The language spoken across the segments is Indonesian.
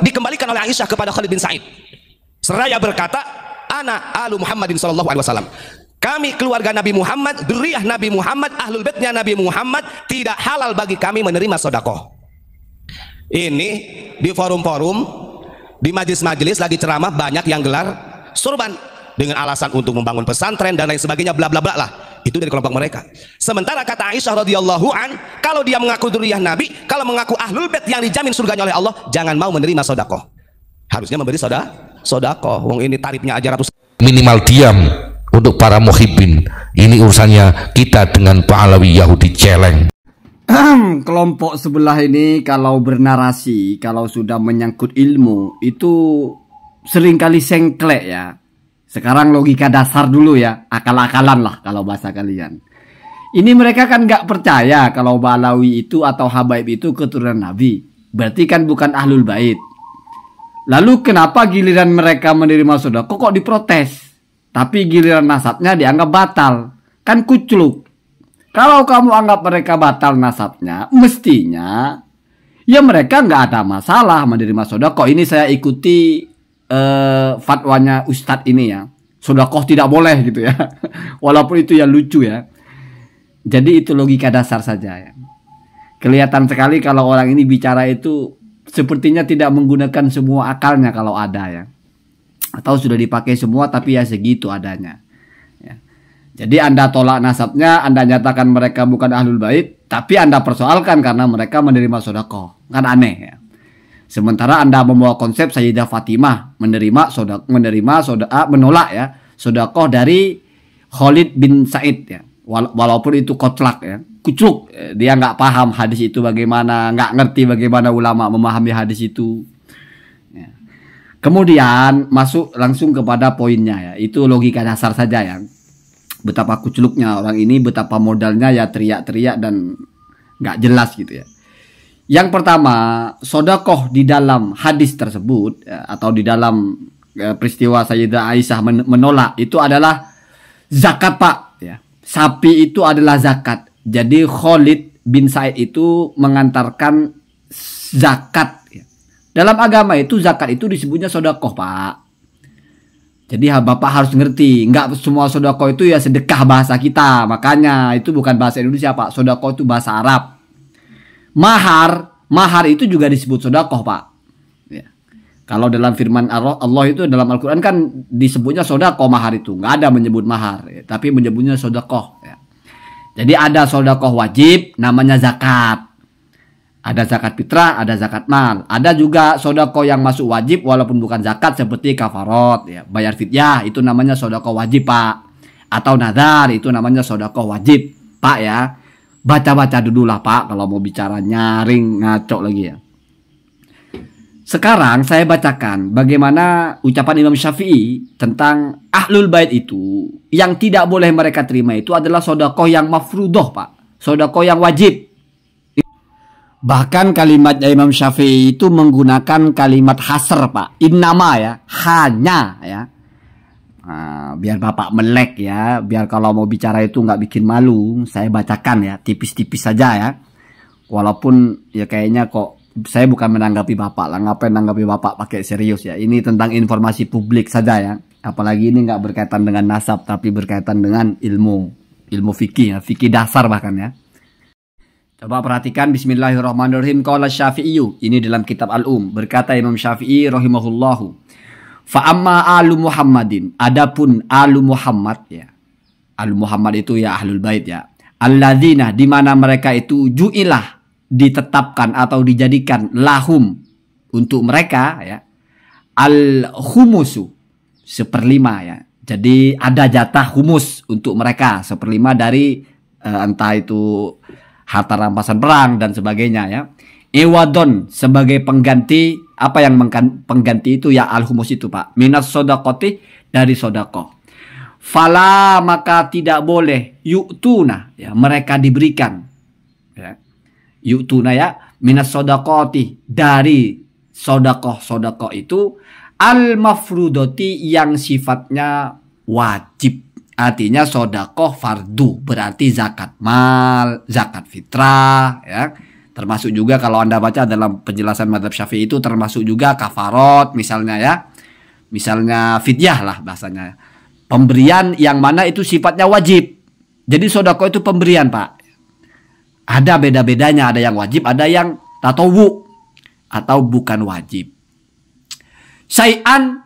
dikembalikan oleh Aisyah kepada Khalid bin Sa'id. Seraya berkata, ana alu Muhammadin sallallahu alaihi wasallam. Kami keluarga Nabi Muhammad, dzurriyyah Nabi Muhammad, ahlul baitnya Nabi Muhammad, tidak halal bagi kami menerima sedekah. Ini di forum-forum, di majelis-majelis lagi ceramah banyak yang gelar sorban dengan alasan untuk membangun pesantren dan lain sebagainya, bla bla bla lah. Itu dari kelompok mereka. Sementara kata Aisyah radhiyallahu an, kalau dia mengaku dzurriyyah Nabi, kalau mengaku ahlul bait yang dijamin surganya oleh Allah, jangan mau menerima sedekah. Harusnya memberi sedekah. Wong ini tarifnya aja ratus. Minimal diam untuk para muhibbin. Ini urusannya kita dengan Pak Alawi Yahudi celeng. Kelompok sebelah ini kalau bernarasi, kalau sudah menyangkut ilmu, itu seringkali sengklek ya. Sekarang logika dasar dulu ya, akal-akalan lah kalau bahasa kalian. Ini mereka kan nggak percaya kalau Balawi itu atau Habaib itu keturunan Nabi. Berarti kan bukan ahlul bait. Lalu kenapa giliran mereka menerima sedekah kok diprotes? Tapi giliran nasabnya dianggap batal. Kan kucluk. Kalau kamu anggap mereka batal nasabnya, mestinya ya mereka nggak ada masalah menerima sedekah. Ini saya ikuti fatwanya Ustadz ini ya. Sedekah tidak boleh gitu ya. Walaupun itu ya lucu ya. Jadi itu logika dasar saja ya. Kelihatan sekali kalau orang ini bicara itu sepertinya tidak menggunakan semua akalnya kalau ada ya. Atau sudah dipakai semua tapi ya segitu adanya. Ya. Jadi Anda tolak nasabnya, Anda nyatakan mereka bukan ahlul bait, tapi Anda persoalkan karena mereka menerima sedekah. Kan aneh ya. Sementara Anda membawa konsep Sayyidah Fatimah menolak ya sedekah dari Khalid bin Sa'id ya. Walaupun itu kotlak ya, kucluk, dia nggak paham hadis itu bagaimana, nggak ngerti bagaimana ulama memahami hadis itu. Ya. Kemudian masuk langsung kepada poinnya ya, itu logika dasar saja ya. Betapa kucluknya orang ini, betapa modalnya ya teriak-teriak dan nggak jelas gitu ya. Yang pertama, sedekah di dalam hadis tersebut ya, atau di dalam peristiwa Sayyidah Aisyah menolak itu adalah zakat pak ya. Sapi itu adalah zakat. Jadi Khalid bin Sa'id itu mengantarkan zakat ya. Dalam agama itu zakat itu disebutnya sedekah pak. Jadi Bapak harus ngerti, nggak semua sedekah itu ya sedekah bahasa kita. Makanya itu bukan bahasa Indonesia pak. Sedekah itu bahasa Arab. Mahar itu juga disebut sedekah pak. Ya. Kalau dalam firman Allah itu dalam Al-Quran kan disebutnya sedekah mahar itu, nggak ada menyebut mahar, ya, tapi menyebutnya sedekah. Ya. Jadi ada sedekah wajib, namanya zakat. Ada zakat fitrah, ada zakat mal. Ada juga sedekah yang masuk wajib walaupun bukan zakat seperti kafarat, ya, bayar fidyah itu namanya sedekah wajib pak. Atau nadar itu namanya sedekah wajib pak ya. Baca-baca dulu lah pak kalau mau bicara nyaring ngaco lagi ya. Sekarang saya bacakan bagaimana ucapan Imam Syafi'i tentang ahlul bait itu yang tidak boleh mereka terima itu adalah sedekah yang mafruḍah pak, sedekah yang wajib. Bahkan kalimatnya Imam Syafi'i itu menggunakan kalimat hasr pak, innama ya, hanya ya. Nah, biar Bapak melek ya, biar kalau mau bicara itu nggak bikin malu, saya bacakan ya, tipis-tipis saja ya. Walaupun ya kayaknya kok saya bukan menanggapi Bapak lah, ngapain menanggapi Bapak pakai serius ya. Ini tentang informasi publik saja ya. Apalagi ini nggak berkaitan dengan nasab, tapi berkaitan dengan ilmu fikih ya, fikih dasar bahkan ya. Coba perhatikan bismillahirrahmanirrahim. Qala Syafi'i, ini dalam kitab Al-Um, berkata Imam Syafi'i rahimahullahu. Fa'amma alu Muhammadin, adapun alu Muhammad ya. Alu Muhammad itu ya ahlul bait ya. Alladzina, di mana mereka itu ju'ilah, ditetapkan atau dijadikan lahum untuk mereka ya. Al-humusu, 1/5 ya. Jadi ada jatah humus untuk mereka, 1/5 dari entah itu harta rampasan perang dan sebagainya ya. Ewadon sebagai pengganti, apa yang pengganti itu ya al-humus itu pak, minas sodakoti, dari sodako. Fala, maka tidak boleh yu'tuna ya, mereka diberikan ya. Yu'tuna ya, minas sodakoti, dari sodako itu al-mafrudoti yang sifatnya wajib. Artinya sodako fardu, berarti zakat mal, zakat fitrah ya. Termasuk juga kalau Anda baca dalam penjelasan mazhab Syafi'i itu termasuk juga kafarot misalnya ya. Misalnya fidyah lah bahasanya. Pemberian yang mana itu sifatnya wajib. Jadi sedekah itu pemberian, Pak. Ada beda-bedanya, ada yang wajib, ada yang tatawu atau bukan wajib. Syai'an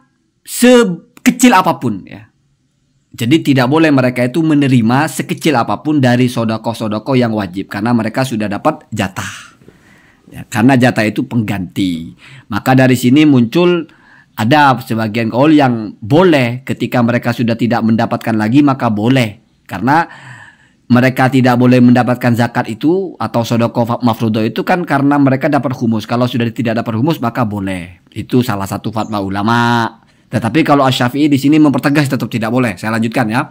sekecil apapun ya. Jadi tidak boleh mereka itu menerima sekecil apapun dari sedekah-sedekah yang wajib karena mereka sudah dapat jatah. Ya, karena jatah itu pengganti. Maka dari sini muncul ada sebagian kaul yang boleh ketika mereka sudah tidak mendapatkan lagi maka boleh. Karena mereka tidak boleh mendapatkan zakat itu atau sedekah mafruḍah itu kan karena mereka dapat humus. Kalau sudah tidak dapat humus maka boleh. Itu salah satu fatwa ulama. Tetapi kalau Asy-Syafi'i di sini mempertegas tetap tidak boleh. Saya lanjutkan ya.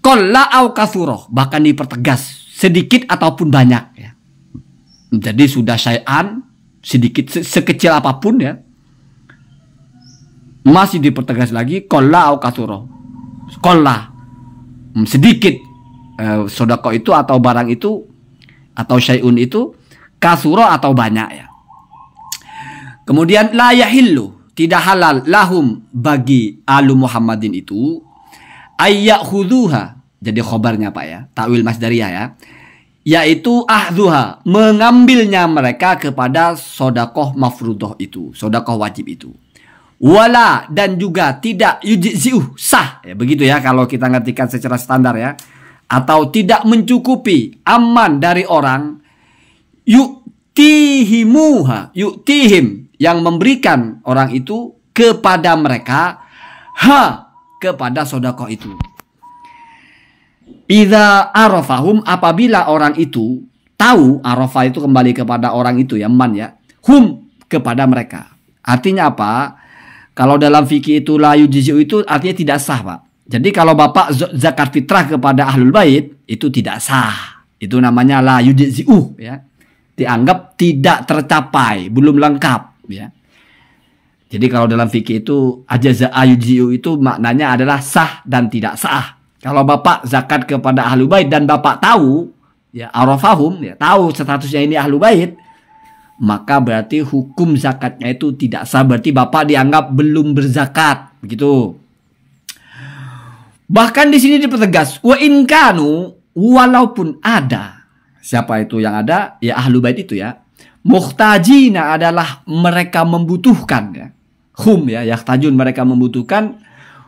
Qalla au kathuroh, bahkan dipertegas sedikit ataupun banyak ya. Jadi sudah syai'an sedikit sekecil apapun ya. Masih dipertegas lagi qalla au kathuroh. Qalla sedikit sedekah itu atau barang itu atau syai'un itu, kathura atau banyak ya. Kemudian la yahillu, tidak halal lahum bagi alu Muhammadin itu ayyakhuduha, jadi khobarnya Pak ya, takwil masdariyah ya, yaitu ahduha, mengambilnya mereka kepada sedekah mafruḍah itu, sedekah wajib itu. Wala, dan juga tidak yujzi'uh, sah ya, begitu ya kalau kita ngertikan secara standar ya, atau tidak mencukupi aman dari orang yu'tihimuha, yu'tihim, yang memberikan orang itu kepada mereka kepada sedekah itu. Idza arafahum, apabila orang itu tahu, arafa itu kembali kepada orang itu ya, man ya, hum, kepada mereka. Artinya apa? Kalau dalam fikih itu la yujzi'u itu artinya tidak sah, Pak. Jadi kalau Bapak zakat fitrah kepada ahlul bait itu tidak sah. Itu namanya la yujzi'u ya. Dianggap tidak tercapai, belum lengkap ya. Jadi kalau dalam fikih itu ajaza yujzi'u itu maknanya adalah sah dan tidak sah. Kalau Bapak zakat kepada ahlul bait dan Bapak tahu ya, arafahum ya, tahu statusnya ini ahlul bait, maka berarti hukum zakatnya itu tidak sah, berarti Bapak dianggap belum berzakat, begitu. Bahkan di sini dipertegas, wa in kanu, walaupun ada, siapa itu yang ada? Ya ahlu bait itu ya. Muhtajina adalah mereka membutuhkan ya. Hum ya, yahtajun mereka membutuhkan,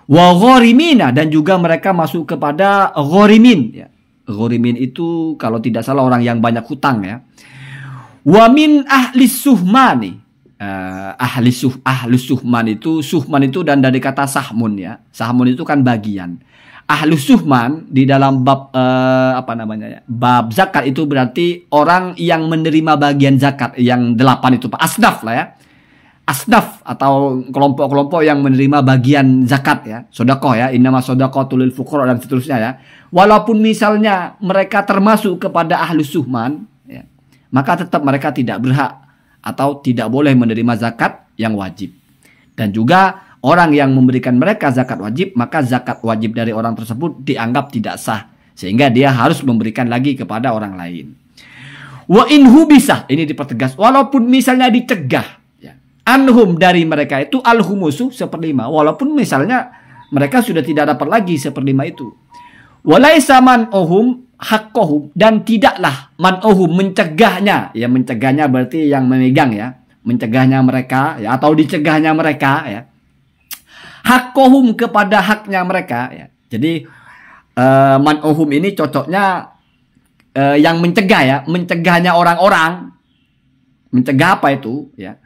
wa gharimina, dan juga mereka masuk kepada gharimin ya. Gharimin itu kalau tidak salah orang yang banyak hutang ya. Wa min ahli suhmani, ahli suhman itu dan dari kata sahmun ya. Sahmun itu kan bagian. Ahli suhman di dalam bab bab zakat itu berarti orang yang menerima bagian zakat yang 8 itu Pak, asnaf lah ya. Asnaf atau kelompok-kelompok yang menerima bagian zakat ya, sedekah ya, innama shadaqatul lil fuqara dan seterusnya ya. Walaupun misalnya mereka termasuk kepada ahli suhman, maka tetap mereka tidak berhak atau tidak boleh menerima zakat yang wajib. Dan juga orang yang memberikan mereka zakat wajib, maka zakat wajib dari orang tersebut dianggap tidak sah, sehingga dia harus memberikan lagi kepada orang lain. Wa inhu bisa, ini dipertegas, walaupun misalnya dicegah ya, anhum dari mereka itu al-humusu seperlima, walaupun misalnya mereka sudah tidak dapat lagi seperlima itu. Walaisa man ohum haqqahum, dan tidaklah man'uhum mencegahnya ya, mencegahnya berarti yang memegang ya, mencegahnya mereka ya, atau dicegahnya mereka ya, haqqahum kepada haknya mereka ya. Jadi man'uhum ini cocoknya yang mencegah ya, mencegahnya orang-orang. Mencegah apa itu ya,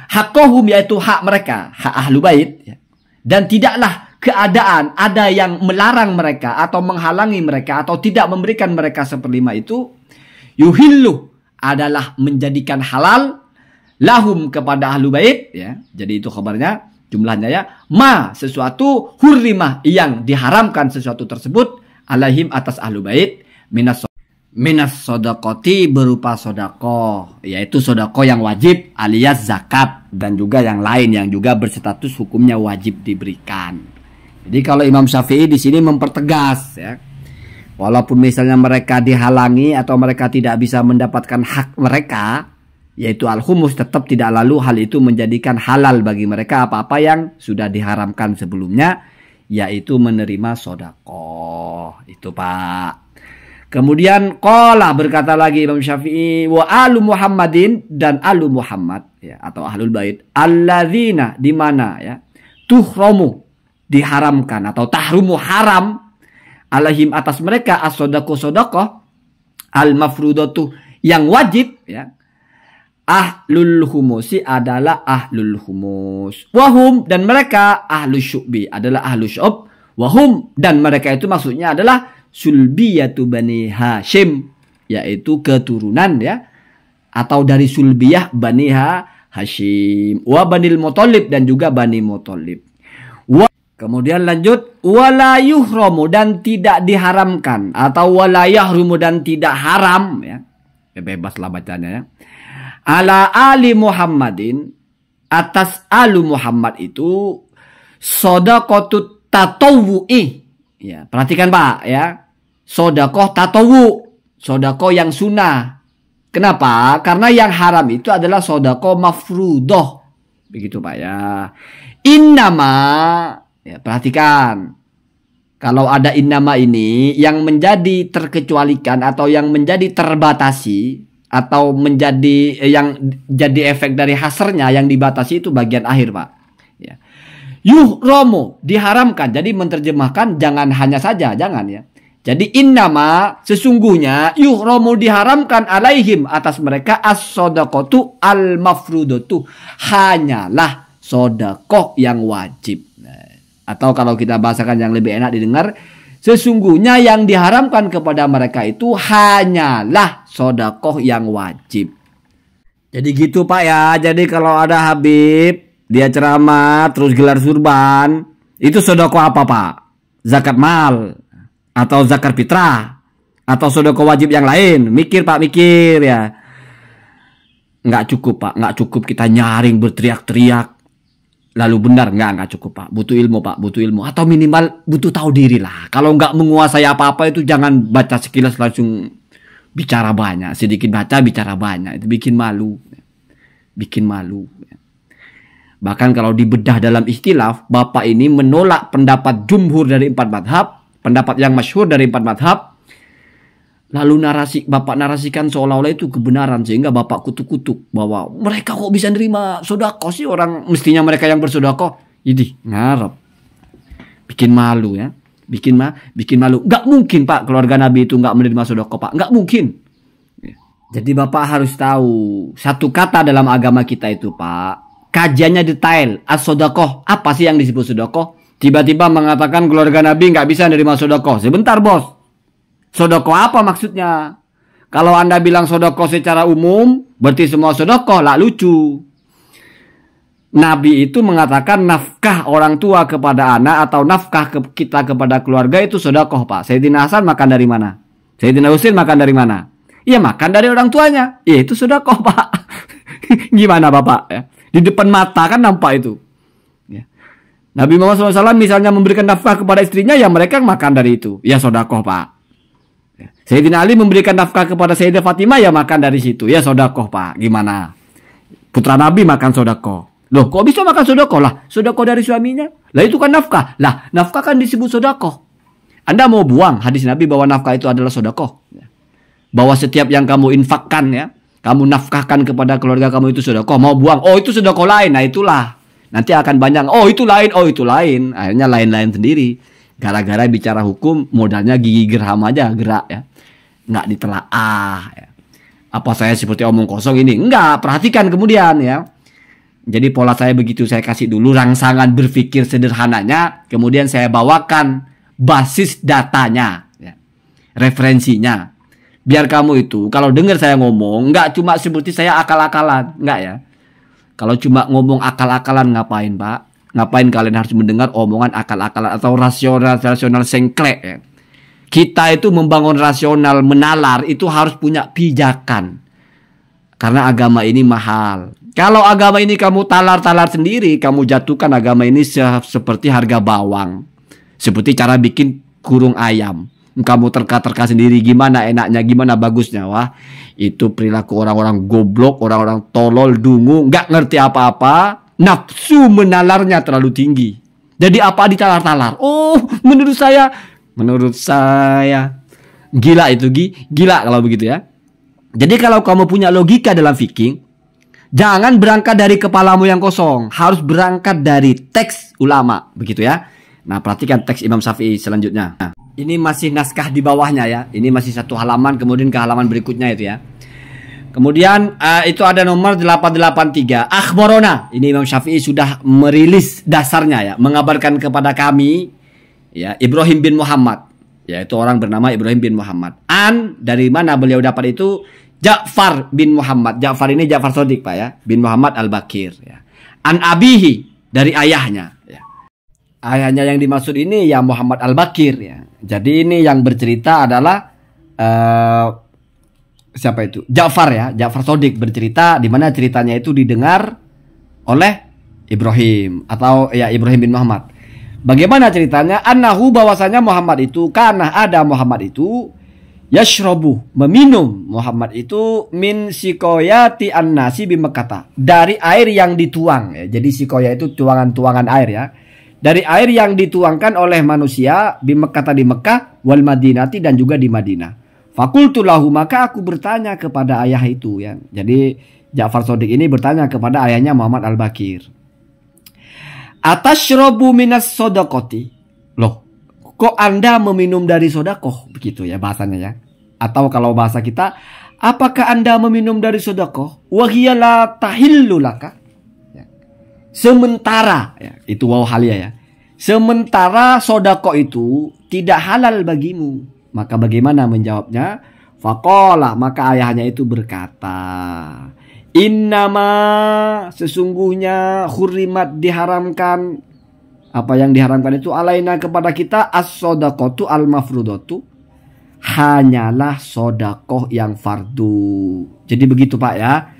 haqqahum yaitu hak mereka, hak ahlu bait ya. Dan tidaklah keadaan ada yang melarang mereka atau menghalangi mereka atau tidak memberikan mereka seperlima itu, yuhillu adalah menjadikan halal lahum kepada ahlu bait ya. Jadi itu kabarnya, jumlahnya ya, ma sesuatu hurrimah yang diharamkan sesuatu tersebut alaihim atas ahlu bait minas shadaqati berupa sedekah, yaitu sedekah yang wajib alias zakat, dan juga yang lain yang juga berstatus hukumnya wajib diberikan. Jadi kalau Imam Syafi'i di sini mempertegas ya, Walaupun misalnya mereka dihalangi atau mereka tidak bisa mendapatkan hak mereka, yaitu al-khumus, tetap tidak lalu hal itu menjadikan halal bagi mereka apa-apa yang sudah diharamkan sebelumnya, yaitu menerima sodakoh. Itu Pak. Kemudian qala, berkata lagi Imam Syafi'i, wa alu Muhammadin, dan alu Muhammad ya, atau ahlul bait, alladzina, di mana ya, tuhromu, diharamkan atau tahrumu, haram, alaihim, atas mereka, as-sodakoh, sodakoh, al-mafrudatu, yang wajib ya, ahlul humusi, adalah ahlul humus, wahum, dan mereka, ahlul syu'bi, adalah ahlul syu'b, wahum, dan mereka itu maksudnya adalah sulbiyatu Bani Hashim, yaitu keturunan ya, atau dari sulbiyah Bani Hashim, wa Banil Muthalib, dan juga Bani Muthalib. Kemudian lanjut, wala yuhramu, dan tidak diharamkan, atau wala yahrumu, dan tidak haram ya, bebas lah bacanya ya, ala ali Muhammadin, atas alu Muhammad itu, sodaqotut tatawu'i ya, perhatikan Pak ya, sodakoh tatawu, sodakoh yang sunnah. Kenapa? Karena yang haram itu adalah sodakoh mafrudoh, begitu Pak ya. Innama ya, perhatikan, kalau ada innama ini yang menjadi terkecualikan atau yang menjadi terbatasi atau menjadi yang jadi efek dari hasrnya, yang dibatasi itu bagian akhir Pak ya. Yuhromu, diharamkan. Jadi menerjemahkan jangan hanya saja, jangan ya. Jadi innama, sesungguhnya, yuhromu, diharamkan, alaihim, atas mereka, as-sodakotu al-mafrudotu, hanyalah sodakoh yang wajib. Atau kalau kita bahasakan yang lebih enak didengar, sesungguhnya yang diharamkan kepada mereka itu hanyalah sodakoh yang wajib. Jadi gitu Pak ya. Jadi kalau ada Habib, dia ceramah terus gelar surban, itu sodakoh apa Pak? Zakat mal, atau zakat fitrah, atau sodakoh wajib yang lain? Mikir Pak, mikir ya. Nggak cukup Pak, nggak cukup kita nyaring berteriak-teriak lalu benar, nggak cukup Pak. Butuh ilmu Pak, butuh ilmu, atau minimal butuh tahu diri lah. Kalau nggak menguasai apa-apa itu jangan baca sekilas langsung bicara banyak. Sedikit baca bicara banyak, itu bikin malu, bikin malu. Bahkan kalau dibedah dalam ikhtilaf, Bapak ini menolak pendapat jumhur dari 4 madhab, pendapat yang masyhur dari 4 madhab. Lalu Bapak narasikan seolah-olah itu kebenaran, sehingga Bapak kutuk-kutuk bahwa mereka kok bisa nerima sodakoh sih, orang mestinya mereka yang bersodakoh. Ini ngarep, bikin malu ya, bikin malu. Nggak mungkin Pak keluarga Nabi itu nggak menerima sodakoh Pak, nggak mungkin. Jadi Bapak harus tahu satu kata dalam agama kita itu Pak, kajiannya detail. As-sodakoh, apa sih yang disebut sodakoh? Tiba-tiba mengatakan keluarga Nabi nggak bisa nerima sodakoh. Sebentar bos, sodakoh apa maksudnya? Kalau Anda bilang sodakoh secara umum, berarti semua sodakoh, lah lucu. Nabi itu mengatakan nafkah orang tua kepada anak atau nafkah kita kepada keluarga itu sodakoh Pak. Sayyidina Hasan makan dari mana? Sayyidina Husain makan dari mana? Ya makan dari orang tuanya. Ya itu sodakoh Pak. Gimana Bapak ya? Di depan mata kan nampak itu ya. Nabi Muhammad SAW misalnya memberikan nafkah kepada istrinya, ya mereka makan dari itu, ya sodakoh Pak ya. Sayyidina Ali memberikan nafkah kepada Sayyidah Fatimah, ya makan dari situ, ya sodakoh Pak. Gimana? Putra Nabi makan sodakoh. Loh kok bisa makan sodakoh? Lah sodakoh dari suaminya, lah itu kan nafkah. Lah nafkah kan disebut sodakoh. Anda mau buang hadis Nabi bahwa nafkah itu adalah sodakoh ya. Bahwa setiap yang kamu infakkan ya, kamu nafkahkan kepada keluarga kamu itu sodakoh, mau buang, oh itu sodakoh lain. Nah itulah, nanti akan banyak, oh itu lain, oh itu lain. Akhirnya lain-lain sendiri. Gara-gara bicara hukum, modalnya gigi gerham aja, gerak ya. Nggak ditelaah ya. Apa saya seperti omong kosong ini? Enggak, perhatikan kemudian ya. Jadi pola saya begitu, saya kasih dulu rangsangan berpikir sederhananya, kemudian saya bawakan basis datanya ya, referensinya. Biar kamu itu kalau dengar saya ngomong nggak cuma seperti saya akal-akalan, nggak ya. Kalau cuma ngomong akal-akalan ngapain Pak? Ngapain kalian harus mendengar omongan akal-akalan atau rasional sengklek ya? Kita itu membangun rasional, menalar itu harus punya pijakan. Karena agama ini mahal. Kalau agama ini kamu talar-talar sendiri, kamu jatuhkan agama ini seperti harga bawang. Seperti cara bikin kurung ayam. Kamu terka-terka sendiri gimana enaknya, gimana bagusnya. Wah, itu perilaku orang-orang goblok, orang-orang tolol, dungu, nggak ngerti apa-apa. Nafsu menalarnya terlalu tinggi. Jadi apa ditalar-talar? Oh, menurut saya gila itu, gila kalau begitu ya. Jadi kalau kamu punya logika dalam fikih, jangan berangkat dari kepalamu yang kosong, harus berangkat dari teks ulama, begitu ya. Nah, perhatikan teks Imam Syafi'i selanjutnya. Nah, ini masih naskah di bawahnya ya. Ini masih satu halaman, kemudian ke halaman berikutnya itu ya. Kemudian itu ada nomor 883. Akhbarona. Ini Imam Syafi'i sudah merilis dasarnya ya, mengabarkan kepada kami ya, Ibrahim bin Muhammad. Yaitu orang bernama Ibrahim bin Muhammad. Dari mana beliau dapat itu? Ja'far bin Muhammad. Ja'far ini Ja'far Shadiq Pak ya, bin Muhammad Al-Bakir ya. An abihi, dari ayahnya ya. Ayahnya yang dimaksud ini ya Muhammad Al-Bakir ya. Jadi ini yang bercerita adalah siapa itu? Ja'far ya, Ja'far Shadiq bercerita, di mana ceritanya itu didengar oleh Ibrahim atau ya Ibrahim bin Muhammad. Bagaimana ceritanya? Annahu, bahwasanya Muhammad itu, karena ada Muhammad itu yashrobu, meminum Muhammad itu min sikoyati an-nasi bimakkah, dari air yang dituang ya. Jadi sikoya itu tuangan-tuangan air ya. Dari air yang dituangkan oleh manusia bimakkah, di Mekah, wal Madinati, dan juga di Madinah. Fakultu lahu, maka aku bertanya kepada ayah itu ya. Jadi Ja'far Shadiq ini bertanya kepada ayahnya Muhammad Al-Bakir. Atashrobu minas sodakoti. Loh, kok Anda meminum dari sodakoh? Begitu ya bahasanya ya. Atau kalau bahasa kita, apakah Anda meminum dari sodakoh? Wahiyala tahillu laka. Ya. Sementara, ya, itu waw halia ya. Sementara sodakoh itu tidak halal bagimu. Maka bagaimana menjawabnya? Faqala, maka ayahnya itu berkata, innama, sesungguhnya, hurrimat, diharamkan. Apa yang diharamkan itu alaina kepada kita, as-sodaqotu al-mafrudatu, hanyalah sodakoh yang fardu. Jadi begitu Pak ya.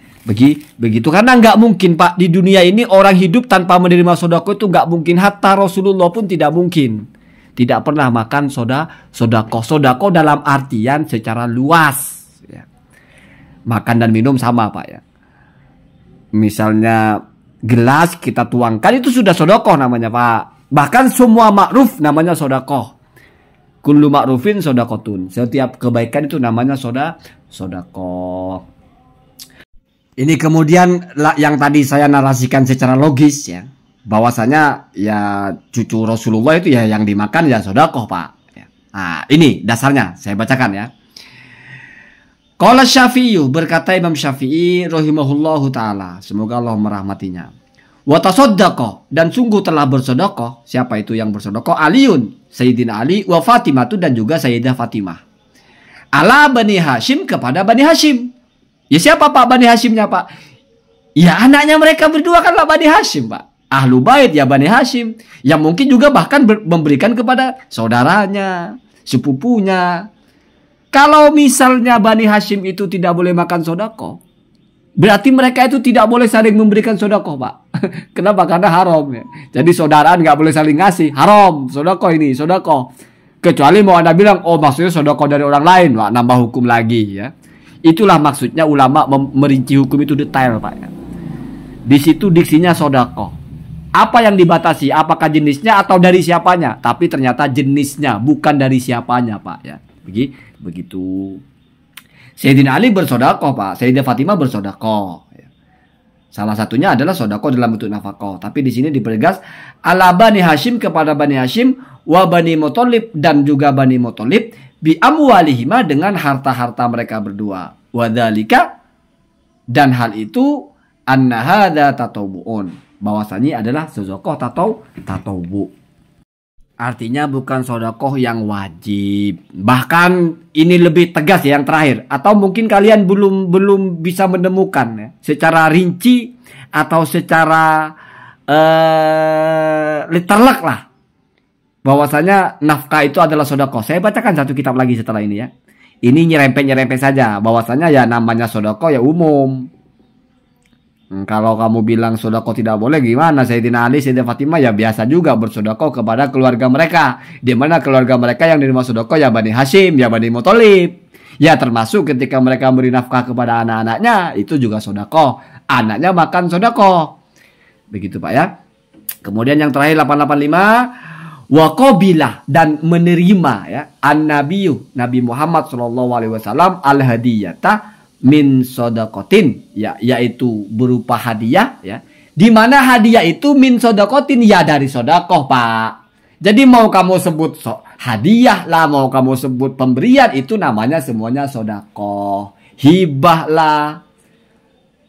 Begitu karena nggak mungkin Pak, di dunia ini orang hidup tanpa menerima sodakoh itu nggak mungkin. Hatta Rasulullah pun tidak mungkin. Tidak pernah makan sodakoh. Sodakoh dalam artian secara luas ya. Makan dan minum sama Pak ya. Misalnya gelas kita tuangkan, itu sudah sodakoh namanya Pak. Bahkan semua ma'ruf namanya sodakoh. Kullu ma'rufin sodakotun. Setiap kebaikan itu namanya sodakoh. Ini kemudian yang tadi saya narasikan secara logis ya. Bahwasanya ya cucu Rasulullah itu ya yang dimakan ya sodakoh Pak ya. Nah ini dasarnya, saya bacakan ya. Qala Syafi'i, berkata Imam Syafi'i rahimahullahu ta'ala, semoga Allah merahmatinya. Wa tasaddaqa, dan sungguh telah bersedekah. Siapa itu yang bersedekah? Aliun, Sayyidina Ali, wa Fatimah, dan juga Sayyidah Fatimah. Ala Bani Hashim, kepada Bani Hashim. Ya siapa Pak Bani Hashimnya Pak? Ya anaknya mereka berdua kanlah Bani Hashim Pak. Ahlu bait ya Bani Hashim. Yang mungkin juga bahkan memberikan kepada saudaranya, sepupunya. Kalau misalnya Bani Hashim itu tidak boleh makan sodako, berarti mereka itu tidak boleh saling memberikan sodako Pak. Kenapa? Karena haram ya. Jadi saudaraan nggak boleh saling ngasih. Haram, sodako ini, sodako. Kecuali mau Anda bilang, oh maksudnya sodako dari orang lain, Pak, nambah hukum lagi ya. Itulah maksudnya ulama merinci hukum itu detail Pak ya. Di situ diksinya sodako. Apa yang dibatasi? Apakah jenisnya atau dari siapanya? Tapi ternyata jenisnya, bukan dari siapanya Pak ya. Begitu. Sayyidina Ali bersodakoh Pak, Sayyidah Fatimah bersodakoh. Salah satunya adalah sodakoh dalam bentuk nafkah. Tapi di sini dipertegas ala Bani Hashim, kepada Bani Hashim, wa Bani Muthalib, dan juga Bani Muthalib, bi amwalihima, dengan harta-harta mereka berdua. Wadzalika, dan hal itu, anna hadza tatawu'un, bahwasanya adalah sodakoh tatawwu. Artinya bukan sodakoh yang wajib. Bahkan ini lebih tegas ya yang terakhir. Atau mungkin kalian belum bisa menemukan ya, secara rinci atau secara literlek lah, bahwasanya nafkah itu adalah sodakoh. Saya bacakan satu kitab lagi setelah ini ya. Ini nyerempet saja. Bahwasanya ya namanya sodakoh ya umum. Kalau kamu bilang sodako tidak boleh, gimana? Sayyidina Ali, Sayyidina Fatimah ya biasa juga bersodako kepada keluarga mereka. Di mana keluarga mereka yang menerima sodako ya Bani Hashim, ya Bani Muthalib. Ya termasuk ketika mereka beri nafkah kepada anak-anaknya, itu juga sodako. Anaknya makan sodako. Begitu Pak ya. Kemudian yang terakhir 885, waqabilah dan menerima ya an-nabiyyu Nabi Muhammad SAW al-hadiyata min sodakotin, ya, yaitu berupa hadiah, ya, di mana hadiah itu min sodakotin, ya dari sodakoh Pak. Jadi mau kamu sebut hadiah lah, mau kamu sebut pemberian, itu namanya semuanya sodakoh. Hibah lah,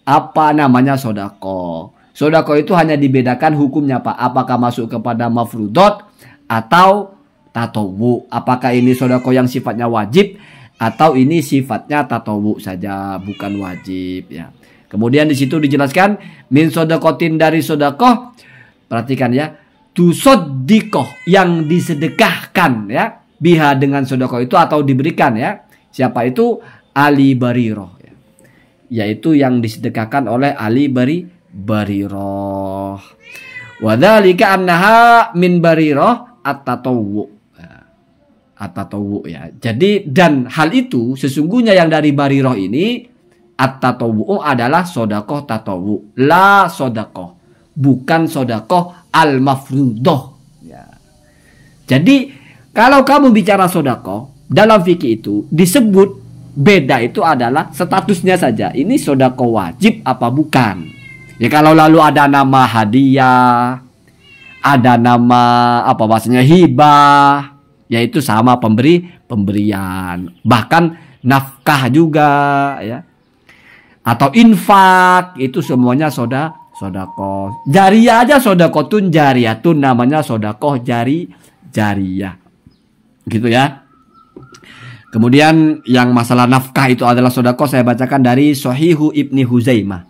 apa namanya sodakoh. Sodakoh itu hanya dibedakan hukumnya Pak, apakah masuk kepada mafrudot atau tatowu. Apakah ini sodakoh yang sifatnya wajib atau ini sifatnya tatawu saja, bukan wajib ya. Kemudian di situ dijelaskan min sodakotin, dari sodakoh. Perhatikan ya, tusodikoh, yang disedekahkan ya, biha dengan sodakoh itu atau diberikan ya. Siapa itu? Ali Bariroh ya. Yaitu yang disedekahkan oleh Ali Bariroh. Wadzalika annaha min Bariroh at-tatawu. At-tatawu ya. Jadi dan hal itu sesungguhnya yang dari Bariroh ini at-tatawu adalah sodakoh tatawu, la sodakoh, bukan sodakoh al-mafrudoh ya. Jadi kalau kamu bicara sodakoh dalam fikih itu disebut beda, itu adalah statusnya saja. Ini sodakoh wajib apa bukan ya. Kalau lalu ada nama hadiah, ada nama apa bahasanya hibah, yaitu sama pemberian, bahkan nafkah juga ya, atau infak, itu semuanya sodakoh. Jariyah aja sodakotun jariyatun, namanya sodakoh jariyah gitu ya. Kemudian yang masalah nafkah itu adalah sodakoh, saya bacakan dari Sohihu Ibni Huzaimah.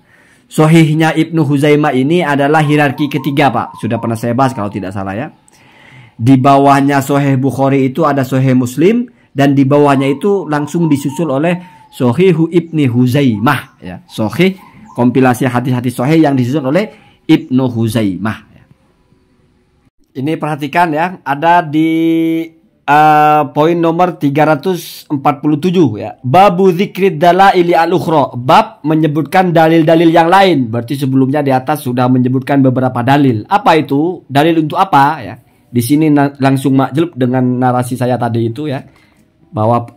Sohihnya Ibnu Huzaimah ini adalah hierarki ketiga Pak, sudah pernah saya bahas kalau tidak salah ya. Di bawahnya Sahih Bukhari itu ada Sahih Muslim, dan di bawahnya itu langsung disusul oleh Sahihu Ibni Huzaimah ya. Sahih, kompilasi hadis-hadis sahih yang disusun oleh Ibnu Huzaimah ya. Ini perhatikan ya, ada di poin nomor 347 ya. Babu dzikrid dalaili al-ukhra, bab menyebutkan dalil-dalil yang lain. Berarti sebelumnya di atas sudah menyebutkan beberapa dalil. Apa itu? Dalil untuk apa ya? Di sini langsung makjlub dengan narasi saya tadi itu ya, bahwa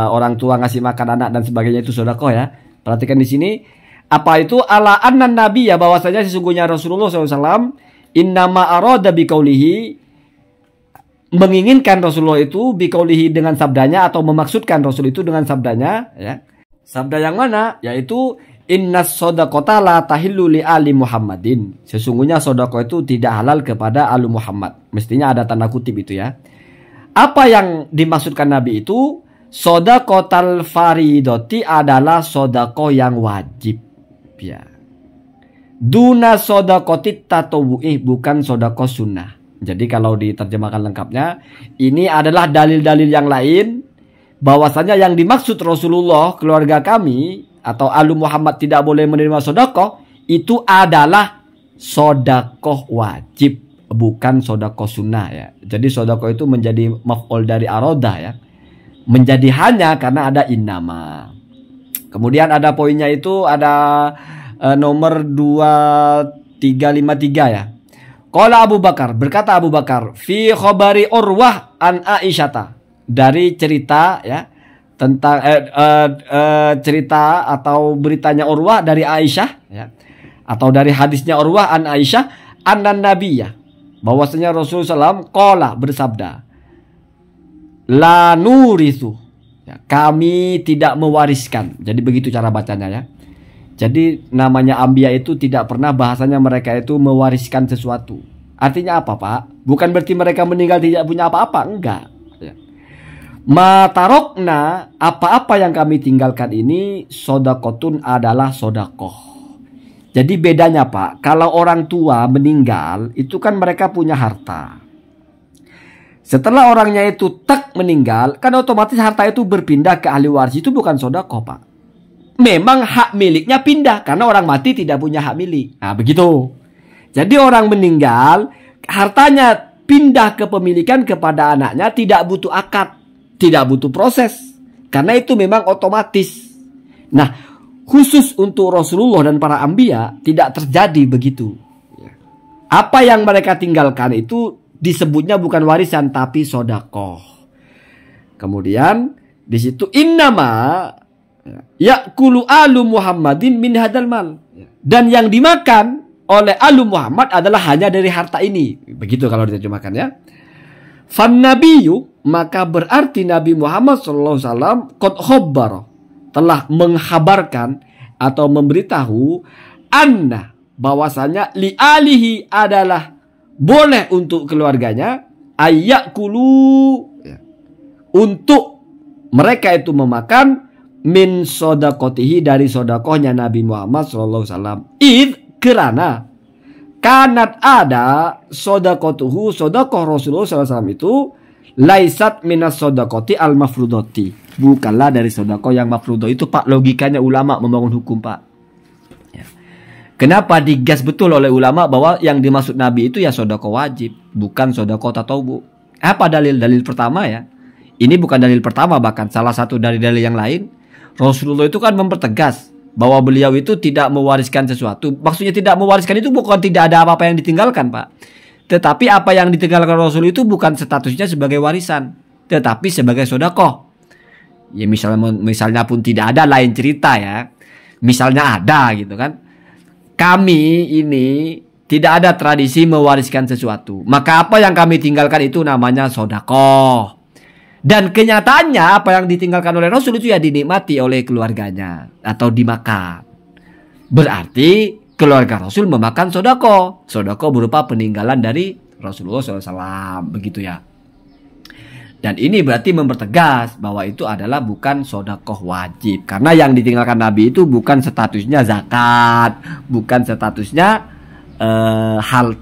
orang tua ngasih makan anak dan sebagainya itu sedekah ya. Perhatikan di sini apa itu, ala annan nabi ya, bahwasanya sesungguhnya Rasulullah SAW innama arada biqaulihi, menginginkan Rasulullah itu biqaulihi dengan sabdanya, atau memaksudkan Rasul itu dengan sabdanya ya. Sabda yang mana? Yaitu innas sodakota la tahillu li ali Muhammadin. Sesungguhnya sodako itu tidak halal kepada alu Muhammad. Mestinya ada tanda kutip itu ya. Apa yang dimaksudkan Nabi itu? Sodakotal faridoti adalah sodako yang wajib ya. Duna sodakotit tatawu'ih, bukan sodako sunnah. Jadi kalau diterjemahkan lengkapnya, ini adalah dalil-dalil yang lain bahwasanya yang dimaksud Rasulullah, keluarga kami atau alu Muhammad tidak boleh menerima sodakoh, itu adalah sodakoh wajib, bukan sodakoh sunnah ya. Jadi sodakoh itu menjadi maf'ul dari aroda ya, menjadi hanya karena ada innama. Kemudian ada poinnya itu, ada nomor 2353 ya. Qala Abu Bakar, berkata Abu Bakar, fi khabari Urwah an Aisyata, dari cerita ya, tentang cerita atau beritanya Urwah dari Aisyah ya, atau dari hadisnya Urwah an Aisyah annan nabiyya, bahwasanya Rasulullah SAW qala, bersabda, la nurithu ya, kami tidak mewariskan. Jadi begitu cara bacanya ya. Jadi namanya Anbiya itu tidak pernah bahasanya mereka itu mewariskan sesuatu. Artinya apa Pak? Bukan berarti mereka meninggal tidak punya apa-apa, enggak. Matarokna, apa-apa yang kami tinggalkan ini sodakotun adalah sodakoh. Jadi bedanya Pak, kalau orang tua meninggal itu kan mereka punya harta. Setelah orangnya itu meninggal, kan otomatis harta itu berpindah ke ahli waris, itu bukan sodakoh Pak. memang hak miliknya pindah karena orang mati tidak punya hak milik. Nah, begitu. Jadi orang meninggal, hartanya pindah kepemilikan kepada anaknya, tidak butuh akad, tidak butuh proses. Karena itu memang otomatis. Nah, khusus untuk Rasulullah dan para anbiya tidak terjadi begitu. Apa yang mereka tinggalkan itu disebutnya bukan warisan tapi sodakoh. Kemudian di situ innama ya'kulu alu Muhammadin min hadal mal. Dan yang dimakan oleh alu Muhammad adalah hanya dari harta ini. Begitu kalau diterjemahkan ya. Fan nabiyyu, maka berarti Nabi Muhammad SAW qad khabbara, telah menghabarkan atau memberitahu anna, bahwasanya li alihi adalah boleh untuk keluarganya ayyakulu, untuk mereka itu memakan min sodakotihi, dari sodakohnya Nabi Muhammad SAW. Kerana kanat ada sodakotuhu, sodakoh Rasulullah SAW itu laisat minas sodakoti al mafrudoti, bukanlah dari sodakoh yang mafrudoh. Itu Pak logikanya ulama membangun hukum Pak. Kenapa digas betul oleh ulama bahwa yang dimaksud Nabi itu ya sodakoh wajib, bukan sodakoh tatawu. Apa dalil pertama ya? Ini bukan dalil pertama, bahkan salah satu dari dalil yang lain. Rasulullah itu kan mempertegas bahwa beliau itu tidak mewariskan sesuatu. Maksudnya tidak mewariskan itu bukan tidak ada apa-apa yang ditinggalkan Pak. Tetapi apa yang ditinggalkan Rasul itu bukan statusnya sebagai warisan, tetapi sebagai sodakoh. Ya misalnya pun tidak ada, lain cerita ya. Misalnya ada gitu kan. Kami ini tidak ada tradisi mewariskan sesuatu. Maka apa yang kami tinggalkan itu namanya sodakoh. Dan kenyataannya apa yang ditinggalkan oleh Rasul itu ya dinikmati oleh keluarganya atau dimakan. Berarti keluarga Rasul memakan sodakoh. Sodakoh berupa peninggalan dari Rasulullah SAW. Begitu ya. Dan ini berarti mempertegas bahwa itu adalah bukan sodakoh wajib. Karena yang ditinggalkan Nabi itu bukan statusnya zakat, bukan statusnya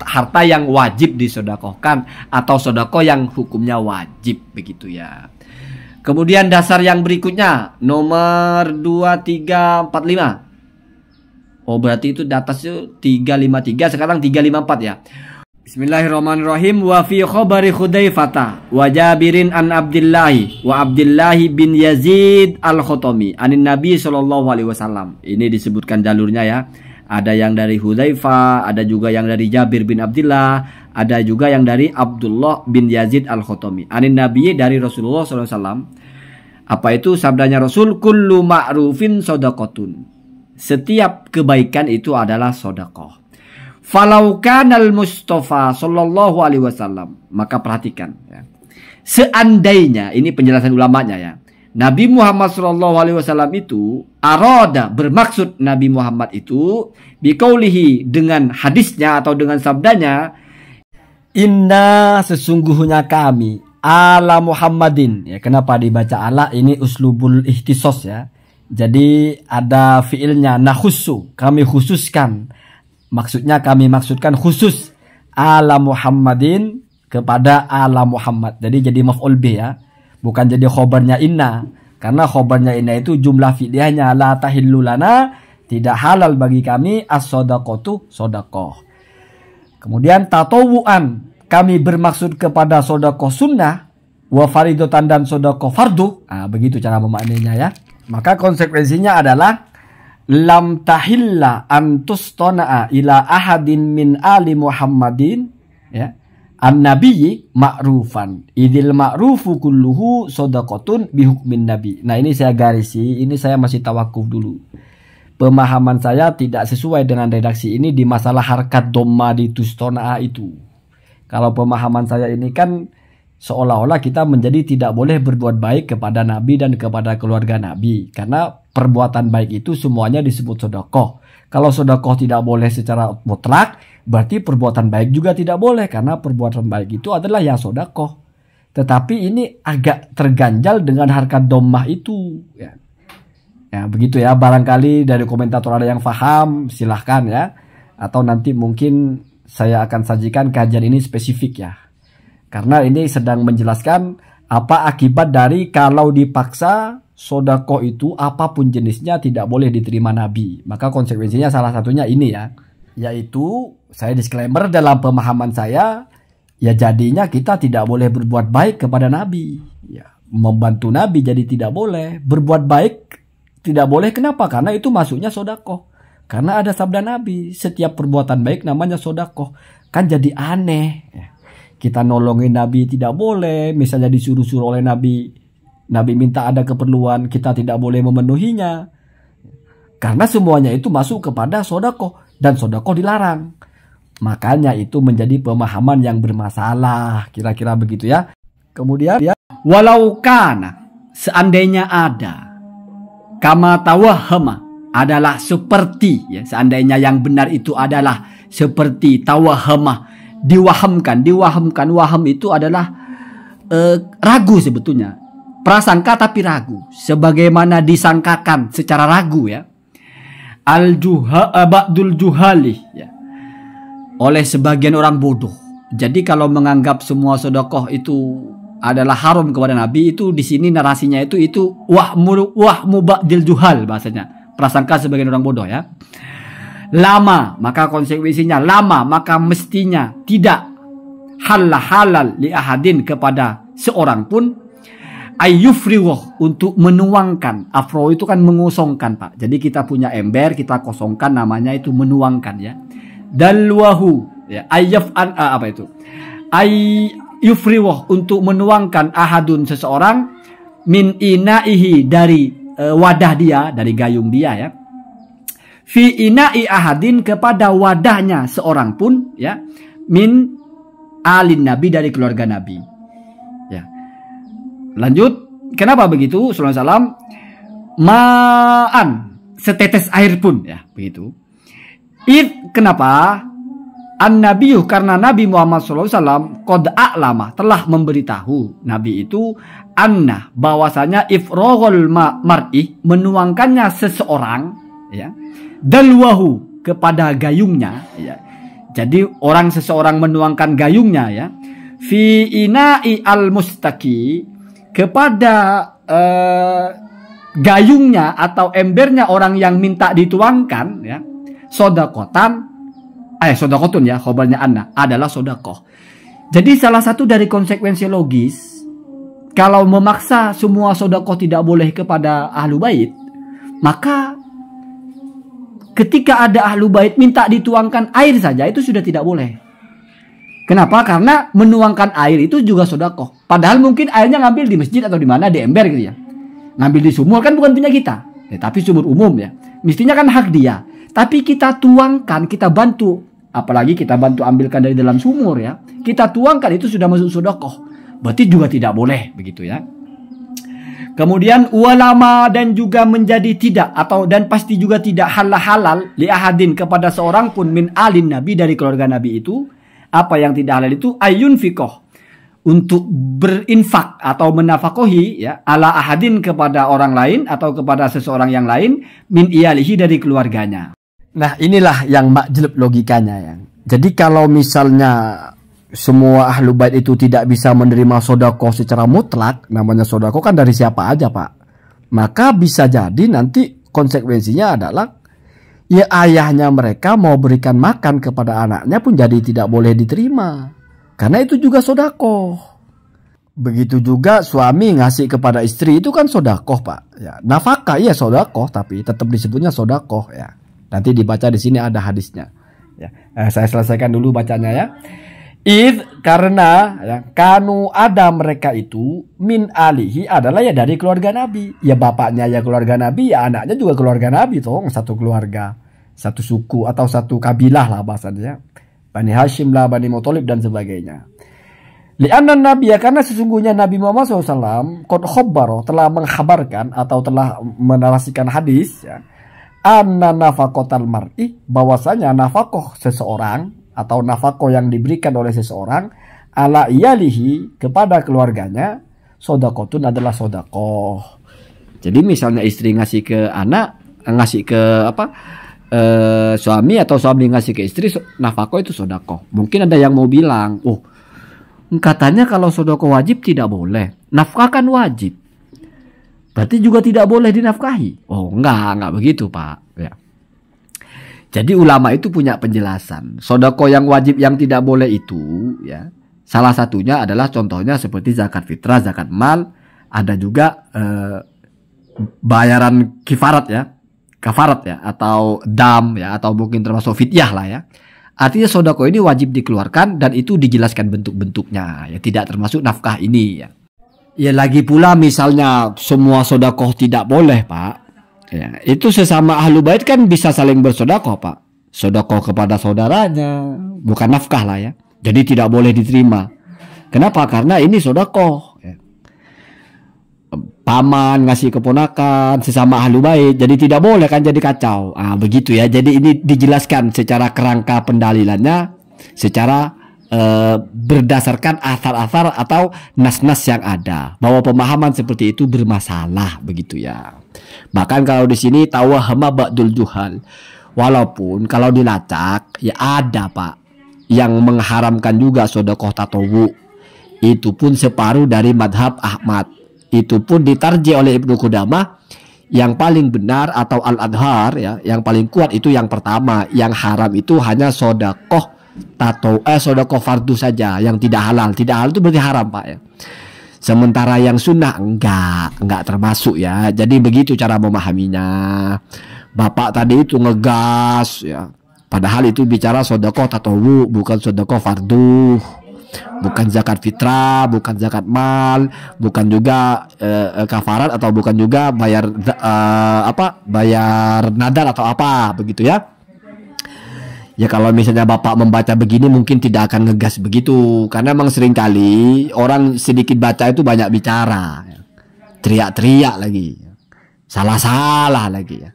harta yang wajib disodakohkan atau sodakoh yang hukumnya wajib. Begitu ya. Kemudian dasar yang berikutnya nomor 2345. Oh berarti itu di atas itu 353, sekarang 354 ya. Bismillahirrahmanirrahim. Wa fi khabari Hudzaifah wa Jabirin an Abdillahi wa Abdillahi bin Yazid al-Khotami anin Nabi sallallahu alaihi wasallam. Ini disebutkan jalurnya ya. Ada yang dari Hudzaifah, ada juga yang dari Jabir bin Abdullah, ada juga yang dari Abdullah bin Yazid al-Khotami anin Nabi, dari Rasulullah sallallahu alaihi wasallam. Apa itu sabdanya Rasul? Kullu ma'rufin shadaqatun. Setiap kebaikan itu adalah sedekah. Falau kanal Mustafa sallallahu alaihi wasallam, maka perhatikan ya. Seandainya, ini penjelasan ulamanya ya, Nabi Muhammad sallallahu alaihi wasallam itu arada, bermaksud Nabi Muhammad itu biqaulihi, dengan hadisnya atau dengan sabdanya, inna, sesungguhnya kami, ala Muhammadin ya. Kenapa dibaca ala? Ini uslubul ihtisos ya. Jadi ada fiilnya nakhussu, kami khususkan. Maksudnya kami maksudkan khusus ala Muhammadin, kepada ala Muhammad. Jadi maf'ul bih ya. Bukan jadi khobarnya inna. Karena khobarnya inna itu jumlah fi'liyahnya la tahillu lana, tidak halal bagi kami as-shadaqatu, sedekah. Kemudian tatawuan, kami bermaksud kepada sedekah sunnah, wa faridatan, dan sedekah fardu. Nah, begitu cara memaknainya ya. Maka konsekuensinya adalah lam tahilla antustana'a ila ahadin min ali Muhammadin ya an-nabiyyi ma'rufan idil ma'rufu kulluhu shadaqatun bihukmin nabi. Nah ini saya garisi, ini saya masih tawakuf dulu. Pemahaman saya tidak sesuai dengan redaksi ini di masalah harkat dhamma di tustana'a itu. Kalau pemahaman saya ini kan seolah-olah kita menjadi tidak boleh berbuat baik kepada Nabi dan kepada keluarga Nabi. Karena perbuatan baik itu semuanya disebut sedekah. Kalau sedekah tidak boleh secara mutlak, berarti perbuatan baik juga tidak boleh. Karena perbuatan baik itu adalah ya sedekah. Tetapi ini agak terganjal dengan harkat dhammah itu. Ya, begitu ya. Barangkali dari komentator ada yang paham, silahkan ya. Atau nanti mungkin saya akan sajikan kajian ini spesifik ya. Karena ini sedang menjelaskan apa akibat dari kalau dipaksa sodakoh itu apapun jenisnya tidak boleh diterima Nabi. Maka konsekuensinya salah satunya ini ya, yaitu saya disclaimer dalam pemahaman saya, ya jadinya kita tidak boleh berbuat baik kepada Nabi. Ya, membantu Nabi jadi tidak boleh, berbuat baik tidak boleh. Kenapa? Karena itu masuknya sodakoh. Karena ada sabda Nabi, setiap perbuatan baik namanya sodakoh. Kan jadi aneh. Kita nolongin Nabi tidak boleh, misalnya disuruh-suruh oleh Nabi, Nabi minta ada keperluan, kita tidak boleh memenuhinya. Karena semuanya itu masuk kepada sodakoh, dan sodakoh dilarang. Makanya itu menjadi pemahaman yang bermasalah, kira-kira begitu ya. Kemudian ya, walau kana, seandainya ada, kama tawahama, adalah seperti, ya, seandainya yang benar itu adalah seperti tawahama, diwahamkan, waham itu adalah ragu sebetulnya, prasangka tapi ragu, sebagaimana disangkakan secara ragu ya, ba'dul juhali ya, oleh sebagian orang bodoh. Jadi kalau menganggap semua sedekah itu adalah haram kepada Nabi, itu di sini narasinya itu wahmu ba'dil juhal, bahasanya prasangka sebagian orang bodoh ya. Lama, maka konsekuensinya lama, maka mestinya tidak halal li ahadin kepada seorang pun, ayyufriwah, untuk menuangkan. Afro itu kan mengosongkan Pak. Jadi kita punya ember, kita kosongkan, namanya itu menuangkan ya. Dalwahu ya, apa itu? Ayyufriwah, untuk menuangkan ahadun seseorang, min inaihi, dari wadah dia, dari gayung dia ya. Fi ina'i ahadin, kepada wadahnya seorang pun ya, min alin Nabi, dari keluarga Nabi ya. Lanjut, kenapa begitu? Sallallahu alaihi wasallam, ma'an, setetes air pun ya, begitu. Kenapa? An-Nabiyu, karena Nabi Muhammad sallallahu alaihi wasallam qad a'lama, telah memberitahu Nabi itu, anna, bahwasanya ifroghul mar'i, menuangkannya seseorang ya, dalwahu, kepada gayungnya ya. Jadi seseorang menuangkan gayungnya ya, fi ina'i al-mustaki, kepada gayungnya atau embernya orang yang minta dituangkan ya, sodakotun ya, khobarnya anna, adalah sodakoh. Jadi salah satu dari konsekuensi logis, kalau memaksa semua sodakoh tidak boleh kepada ahlu bait, maka ketika ada ahlu bait minta dituangkan air saja, itu sudah tidak boleh. Kenapa? Karena menuangkan air itu juga sodakoh. Padahal mungkin airnya ngambil di masjid atau di mana, di ember gitu ya. Ngambil di sumur kan bukan punya kita. Tapi sumur umum ya. Mestinya kan hak dia. Tapi kita tuangkan, kita bantu. Apalagi kita bantu ambilkan dari dalam sumur ya. Kita tuangkan, itu sudah masuk sodakoh. Berarti juga tidak boleh begitu ya. Kemudian ulama, dan juga menjadi tidak, atau dan pasti juga tidak halal li ahadin, kepada seorang pun, min alin Nabi, dari keluarga Nabi itu. Apa yang tidak halal itu, ayun fikoh, untuk berinfak atau menafakohi ya, ala ahadin, kepada orang lain atau kepada seseorang yang lain, min iyalihi, dari keluarganya. Nah inilah yang makjleb logikanya ya. Jadi kalau misalnya semua ahlu bait itu tidak bisa menerima sodako secara mutlak, namanya sodako kan dari siapa aja Pak, maka bisa jadi nanti konsekuensinya adalah ya ayahnya mereka mau berikan makan kepada anaknya pun jadi tidak boleh diterima, karena itu juga sodako. Begitu juga suami ngasih kepada istri, itu kan sodakoh Pak ya. Nafkah iya sodakoh, tapi tetap disebutnya sodakoh ya. Nanti dibaca di sini ada hadisnya ya. Saya selesaikan dulu bacanya ya. Karena ya, kanu, ada mereka itu, min alihi, adalah ya dari keluarga Nabi. Ya bapaknya ya keluarga Nabi, ya anaknya juga keluarga Nabi toh, satu keluarga, satu suku atau satu kabilah lah bahasanya. Bani Hashim lah, Bani Muthalib dan sebagainya. Li'anna Nabi, ya karena sesungguhnya Nabi Muhammad SAW qad khabbara, telah mengkhabarkan atau telah menarasikan hadis ya, anna nafaqatal mar'i, bahwasanya nafkah seseorang atau nafkah yang diberikan oleh seseorang ala iyalihi, kepada keluarganya, sodakotun, adalah sodakoh. Jadi misalnya istri ngasih ke anak, ngasih ke suami, atau suami ngasih ke istri, nafkah itu sodakoh. Mungkin ada yang mau bilang, oh katanya kalau sodakoh wajib tidak boleh, nafkah kan wajib. berarti juga tidak boleh dinafkahi. Oh, enggak begitu, Pak. Ya. Jadi ulama itu punya penjelasan. Sedekah yang wajib yang tidak boleh itu, ya, salah satunya adalah contohnya seperti zakat fitrah, zakat mal, ada juga bayaran kafarat ya, atau dam ya, atau mungkin termasuk fidyah lah ya. Artinya sedekah ini wajib dikeluarkan dan itu dijelaskan bentuk-bentuknya, ya, tidak termasuk nafkah ini ya. Ya lagi pula misalnya semua sedekah tidak boleh, Pak. Ya, itu sesama ahlu bait kan bisa saling bersedekah, Pak. Sedekah kepada saudaranya, bukan nafkah lah ya. Jadi tidak boleh diterima. Kenapa? Karena ini sedekah. Ya. Paman ngasih keponakan sesama ahlu bait, jadi tidak boleh kan, jadi kacau. Ah, begitu ya. Jadi ini dijelaskan secara kerangka pendalilannya, secara berdasarkan asar-asar atau nas-nas yang ada, bahwa pemahaman seperti itu bermasalah begitu ya. Bahkan kalau di sini tawahama ba'dul juhal, walaupun kalau dilacak ya ada, Pak, yang mengharamkan juga sedekah tatawu, itu pun separuh dari madhab Ahmad, itu pun ditarjih oleh Ibnu Qudamah. Yang paling benar atau al-adhar ya, yang paling kuat itu yang pertama, yang haram itu hanya sedekah sedekah fardu saja yang tidak halal. Tidak halal itu berarti haram, Pak ya. Sementara yang sunnah enggak termasuk ya. Jadi begitu cara memahaminya. Bapak tadi itu ngegas ya. Padahal itu bicara sedekah tatawu, bukan sedekah fardu. Bukan zakat fitrah, bukan zakat mal, bukan juga kafarat, atau bukan juga bayar bayar nadar atau apa begitu ya. Ya kalau misalnya Bapak membaca begini mungkin tidak akan ngegas begitu, karena memang seringkali orang sedikit baca itu banyak bicara, teriak-teriak lagi, salah-salah lagi ya,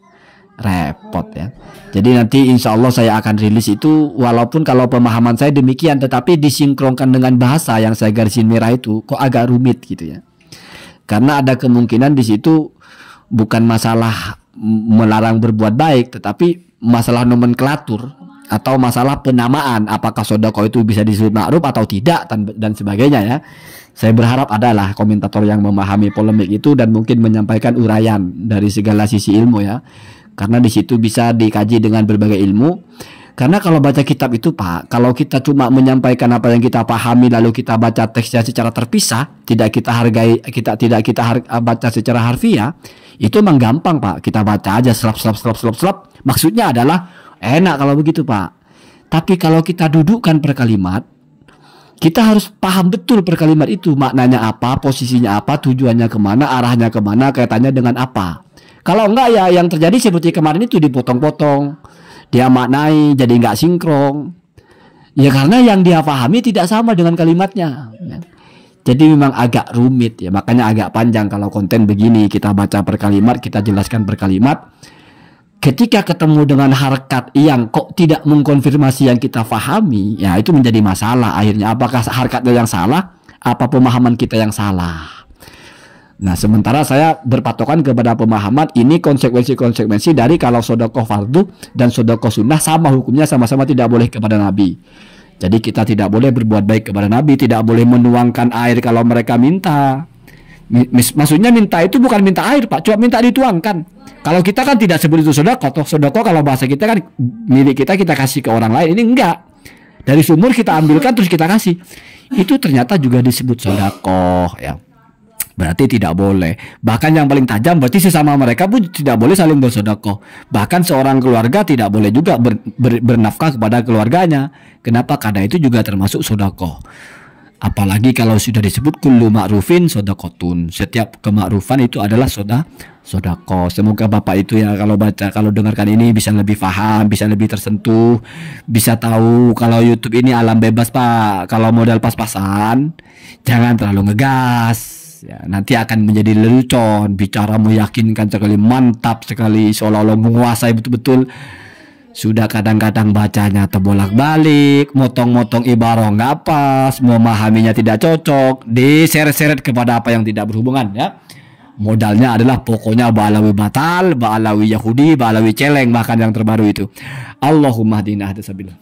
repot ya. Jadi nanti insya Allah saya akan rilis itu, walaupun kalau pemahaman saya demikian, tetapi disinkronkan dengan bahasa yang saya garisin merah itu kok agak rumit gitu ya, karena ada kemungkinan di situ bukan masalah melarang berbuat baik, tetapi masalah nomenklatur atau masalah penamaan, apakah sedekah itu bisa disebut ma'ruf atau tidak dan sebagainya ya. Saya berharap adalah komentator yang memahami polemik itu dan mungkin menyampaikan uraian dari segala sisi ilmu ya. Karena di situ bisa dikaji dengan berbagai ilmu. Karena kalau baca kitab itu, Pak, kalau kita cuma menyampaikan apa yang kita pahami lalu kita baca teksnya secara terpisah, tidak kita baca secara harfiah, itu memang gampang, Pak. Kita baca aja slap. Maksudnya adalah enak kalau begitu, Pak. Tapi kalau kita dudukkan per kalimat, kita harus paham betul per kalimat itu, maknanya apa, posisinya apa, tujuannya kemana, arahnya kemana, kaitannya dengan apa. Kalau enggak ya yang terjadi seperti kemarin itu, dipotong-potong, dia maknai jadi enggak sinkron. Ya karena yang dia pahami tidak sama dengan kalimatnya. Jadi memang agak rumit ya, makanya agak panjang kalau konten begini, kita baca per kalimat, kita jelaskan per kalimat. Ketika ketemu dengan harkat yang kok tidak mengkonfirmasi yang kita pahami, ya itu menjadi masalah akhirnya. Apakah harkatnya yang salah, apa pemahaman kita yang salah? Nah, sementara saya berpatokan kepada pemahaman ini konsekuensi-konsekuensi dari kalau sedekah fardu dan sedekah sunnah sama hukumnya, sama-sama tidak boleh kepada Nabi. Jadi kita tidak boleh berbuat baik kepada Nabi, tidak boleh menuangkan air kalau mereka minta. Maksudnya minta itu bukan minta air, Pak, cuma minta dituangkan. Kalau kita kan tidak sebut itu sedekah, toh sedekah kalau bahasa kita kan milik kita kasih ke orang lain. Ini enggak. Dari sumur kita ambilkan terus kita kasih. Itu ternyata juga disebut sedekah ya. Berarti tidak boleh. Bahkan yang paling tajam berarti sesama mereka pun tidak boleh saling bersedekah. Bahkan seorang keluarga tidak boleh juga bernafkah kepada keluarganya. Kenapa? Karena itu juga termasuk sedekah. Apalagi kalau sudah disebut kullu ma'rufin shadaqatun. Setiap kemakrufan itu adalah sedekah. Semoga Bapak itu ya kalau dengarkan ini bisa lebih paham, bisa lebih tersentuh, bisa tahu kalau YouTube ini alam bebas, Pak. Kalau modal pas-pasan, jangan terlalu ngegas. Ya, nanti akan menjadi lelucon, bicara meyakinkan sekali, mantap sekali, seolah-olah menguasai betul-betul. Sudah kadang-kadang bacanya terbolak-balik, motong-motong ibarah nggak pas, memahaminya tidak cocok, diseret-seret kepada apa yang tidak berhubungan ya. Modalnya adalah pokoknya Ba'alawi batal, Ba'alawi Yahudi, Ba'alawi celeng, bahkan yang terbaru itu. Allahumma hdina hadasabillah.